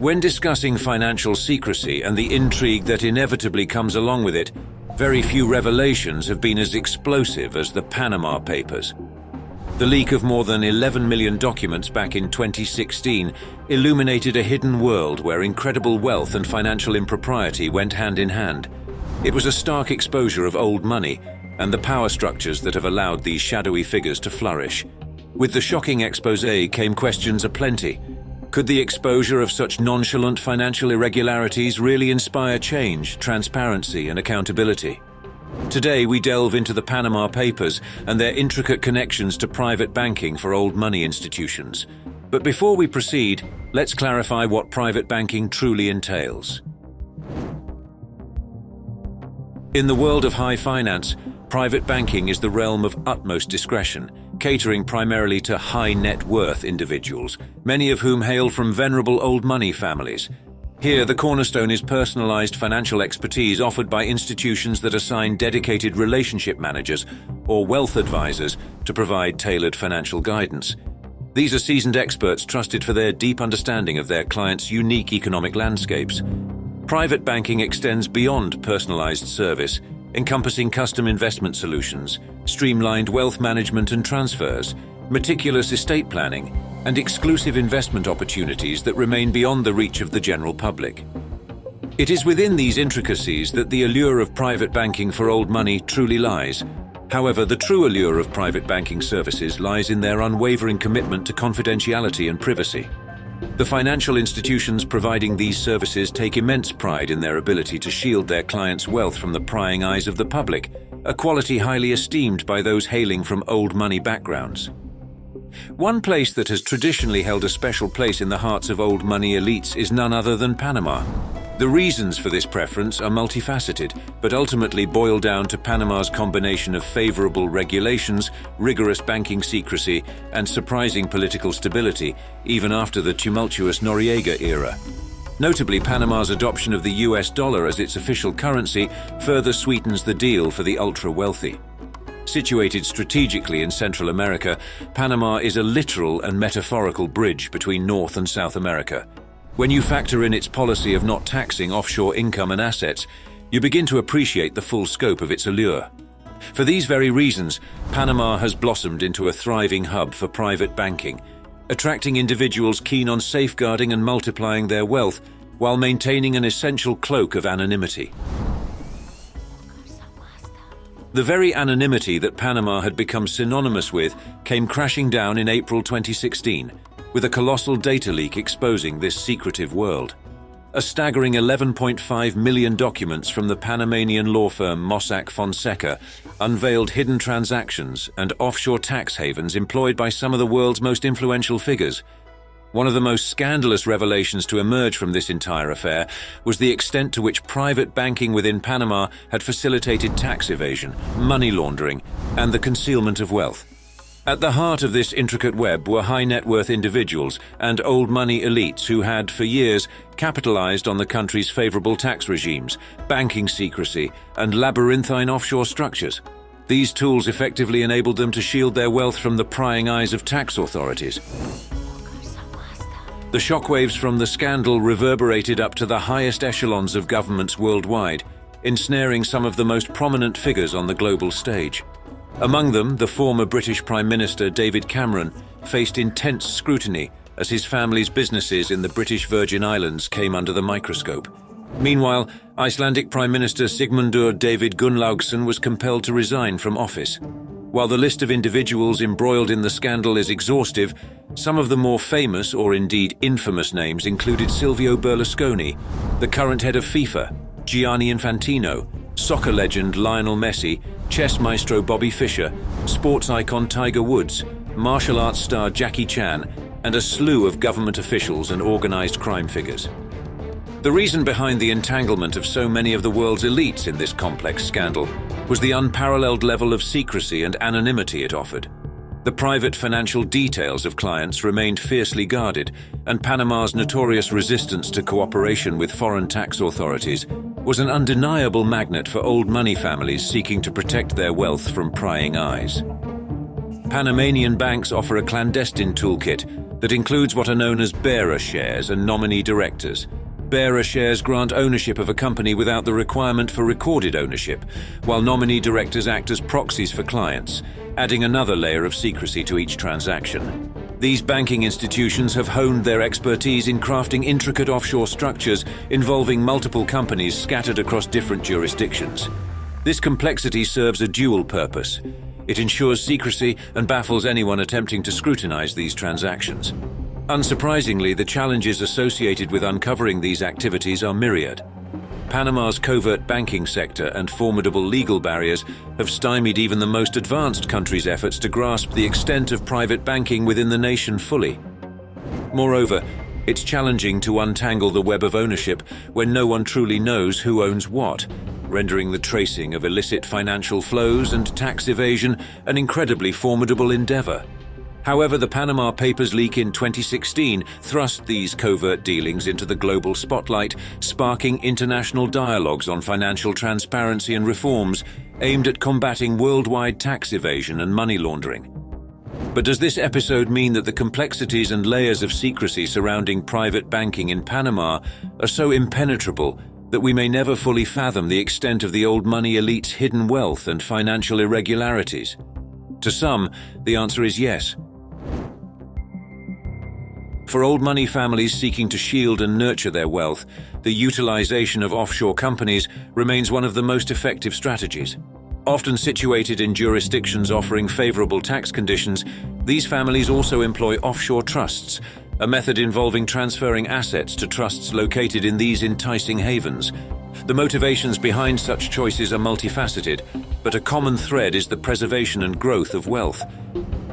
When discussing financial secrecy and the intrigue that inevitably comes along with it, very few revelations have been as explosive as the Panama Papers. The leak of more than 11 million documents back in 2016 illuminated a hidden world where incredible wealth and financial impropriety went hand in hand. It was a stark exposure of old money and the power structures that have allowed these shadowy figures to flourish. With the shocking exposé came questions aplenty. Could the exposure of such nonchalant financial irregularities really inspire change, transparency, and accountability? Today, we delve into the Panama Papers and their intricate connections to private banking for old money institutions. But before we proceed, let's clarify what private banking truly entails. In the world of high finance, private banking is the realm of utmost discretion, catering primarily to high net worth individuals, many of whom hail from venerable old money families. Here, the cornerstone is personalized financial expertise offered by institutions that assign dedicated relationship managers or wealth advisors to provide tailored financial guidance. These are seasoned experts trusted for their deep understanding of their clients' unique economic landscapes. Private banking extends beyond personalized service, encompassing custom investment solutions, streamlined wealth management and transfers, meticulous estate planning, and exclusive investment opportunities that remain beyond the reach of the general public. It is within these intricacies that the allure of private banking for old money truly lies. However, the true allure of private banking services lies in their unwavering commitment to confidentiality and privacy. The financial institutions providing these services take immense pride in their ability to shield their clients' wealth from the prying eyes of the public, a quality highly esteemed by those hailing from old money backgrounds. One place that has traditionally held a special place in the hearts of old money elites is none other than Panama. The reasons for this preference are multifaceted, but ultimately boil down to Panama's combination of favorable regulations, rigorous banking secrecy, and surprising political stability, even after the tumultuous Noriega era. Notably, Panama's adoption of the US dollar as its official currency further sweetens the deal for the ultra-wealthy. Situated strategically in Central America, Panama is a literal and metaphorical bridge between North and South America. When you factor in its policy of not taxing offshore income and assets, you begin to appreciate the full scope of its allure. For these very reasons, Panama has blossomed into a thriving hub for private banking, attracting individuals keen on safeguarding and multiplying their wealth while maintaining an essential cloak of anonymity. The very anonymity that Panama had become synonymous with came crashing down in April 2016, with a colossal data leak exposing this secretive world. A staggering 11.5 million documents from the Panamanian law firm Mossack Fonseca unveiled hidden transactions and offshore tax havens employed by some of the world's most influential figures. One of the most scandalous revelations to emerge from this entire affair was the extent to which private banking within Panama had facilitated tax evasion, money laundering, and the concealment of wealth. At the heart of this intricate web were high-net-worth individuals and old money elites who had, for years, capitalized on the country's favorable tax regimes, banking secrecy, and labyrinthine offshore structures. These tools effectively enabled them to shield their wealth from the prying eyes of tax authorities. The shockwaves from the scandal reverberated up to the highest echelons of governments worldwide, ensnaring some of the most prominent figures on the global stage. Among them, the former British Prime Minister David Cameron faced intense scrutiny as his family's businesses in the British Virgin Islands came under the microscope. Meanwhile, Icelandic Prime Minister Sigmundur David Gunnlaugsson was compelled to resign from office. While the list of individuals embroiled in the scandal is exhaustive, some of the more famous or indeed infamous names included Silvio Berlusconi, the current head of FIFA, Gianni Infantino, soccer legend Lionel Messi, chess maestro Bobby Fischer, sports icon Tiger Woods, martial arts star Jackie Chan, and a slew of government officials and organized crime figures. The reason behind the entanglement of so many of the world's elites in this complex scandal was the unparalleled level of secrecy and anonymity it offered. The private financial details of clients remained fiercely guarded, and Panama's notorious resistance to cooperation with foreign tax authorities was an undeniable magnet for old money families seeking to protect their wealth from prying eyes. Panamanian banks offer a clandestine toolkit that includes what are known as bearer shares and nominee directors. Bearer shares grant ownership of a company without the requirement for recorded ownership, while nominee directors act as proxies for clients, adding another layer of secrecy to each transaction. These banking institutions have honed their expertise in crafting intricate offshore structures involving multiple companies scattered across different jurisdictions. This complexity serves a dual purpose. It ensures secrecy and baffles anyone attempting to scrutinize these transactions. Unsurprisingly, the challenges associated with uncovering these activities are myriad. Panama's covert banking sector and formidable legal barriers have stymied even the most advanced countries' efforts to grasp the extent of private banking within the nation fully. Moreover, it's challenging to untangle the web of ownership when no one truly knows who owns what, rendering the tracing of illicit financial flows and tax evasion an incredibly formidable endeavor. However, the Panama Papers leak in 2016 thrust these covert dealings into the global spotlight, sparking international dialogues on financial transparency and reforms aimed at combating worldwide tax evasion and money laundering. But does this episode mean that the complexities and layers of secrecy surrounding private banking in Panama are so impenetrable that we may never fully fathom the extent of the old money elite's hidden wealth and financial irregularities? To some, the answer is yes. For old money families seeking to shield and nurture their wealth, the utilization of offshore companies remains one of the most effective strategies. Often situated in jurisdictions offering favorable tax conditions, these families also employ offshore trusts, a method involving transferring assets to trusts located in these enticing havens. The motivations behind such choices are multifaceted, but a common thread is the preservation and growth of wealth.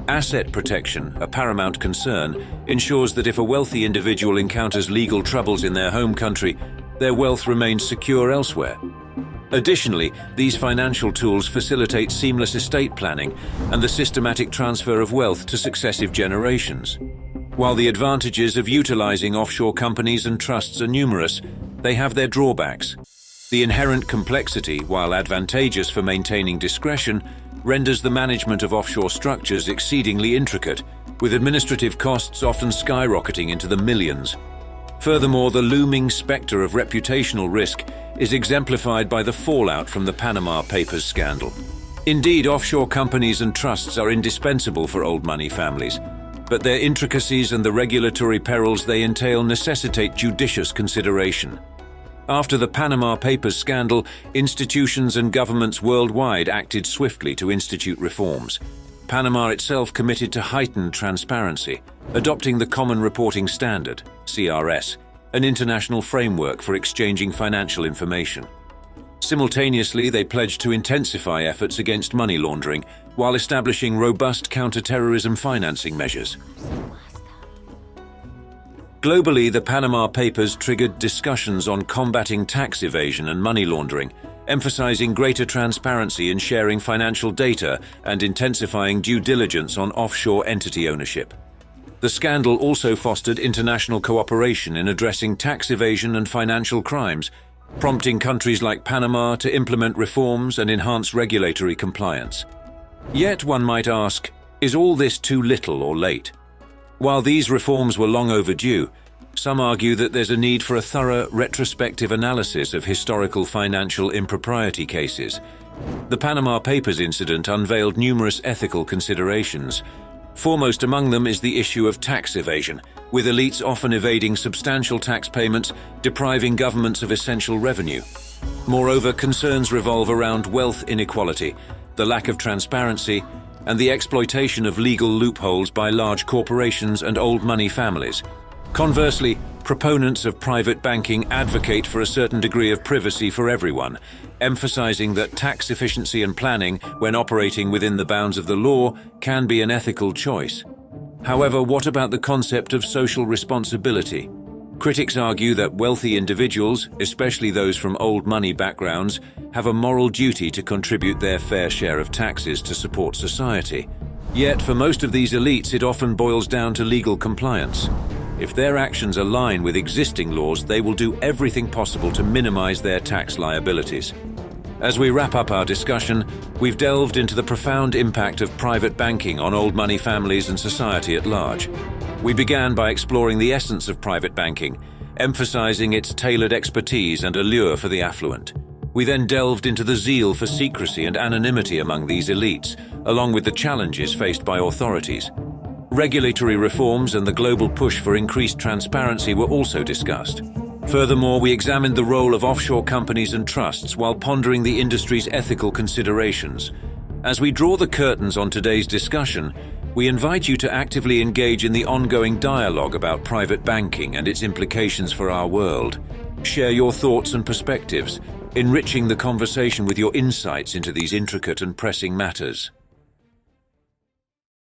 Asset protection, a paramount concern, ensures that if a wealthy individual encounters legal troubles in their home country, their wealth remains secure elsewhere. Additionally, these financial tools facilitate seamless estate planning and the systematic transfer of wealth to successive generations. While the advantages of utilizing offshore companies and trusts are numerous, they have their drawbacks. The inherent complexity, while advantageous for maintaining discretion, renders the management of offshore structures exceedingly intricate, with administrative costs often skyrocketing into the millions. Furthermore, the looming specter of reputational risk is exemplified by the fallout from the Panama Papers scandal. Indeed, offshore companies and trusts are indispensable for old money families, but their intricacies and the regulatory perils they entail necessitate judicious consideration. After the Panama Papers scandal, institutions and governments worldwide acted swiftly to institute reforms. Panama itself committed to heightened transparency, adopting the Common Reporting Standard, CRS, an international framework for exchanging financial information. Simultaneously, they pledged to intensify efforts against money laundering while establishing robust counter-terrorism financing measures. Globally, the Panama Papers triggered discussions on combating tax evasion and money laundering, emphasizing greater transparency in sharing financial data and intensifying due diligence on offshore entity ownership. The scandal also fostered international cooperation in addressing tax evasion and financial crimes, prompting countries like Panama to implement reforms and enhance regulatory compliance. Yet one might ask, is all this too little or late? While these reforms were long overdue, some argue that there's a need for a thorough retrospective analysis of historical financial impropriety cases. The Panama Papers incident unveiled numerous ethical considerations. Foremost among them is the issue of tax evasion, with elites often evading substantial tax payments, depriving governments of essential revenue. Moreover, concerns revolve around wealth inequality, the lack of transparency, and the exploitation of legal loopholes by large corporations and old money families. Conversely, proponents of private banking advocate for a certain degree of privacy for everyone, emphasizing that tax efficiency and planning, when operating within the bounds of the law, can be an ethical choice. However, what about the concept of social responsibility? Critics argue that wealthy individuals, especially those from old money backgrounds, have a moral duty to contribute their fair share of taxes to support society. Yet, for most of these elites, it often boils down to legal compliance. If their actions align with existing laws, they will do everything possible to minimize their tax liabilities. As we wrap up our discussion, we've delved into the profound impact of private banking on old money families and society at large. We began by exploring the essence of private banking, emphasizing its tailored expertise and allure for the affluent. We then delved into the zeal for secrecy and anonymity among these elites, along with the challenges faced by authorities. Regulatory reforms and the global push for increased transparency were also discussed. Furthermore, we examined the role of offshore companies and trusts while pondering the industry's ethical considerations. As we draw the curtains on today's discussion, we invite you to actively engage in the ongoing dialogue about private banking and its implications for our world. Share your thoughts and perspectives, enriching the conversation with your insights into these intricate and pressing matters.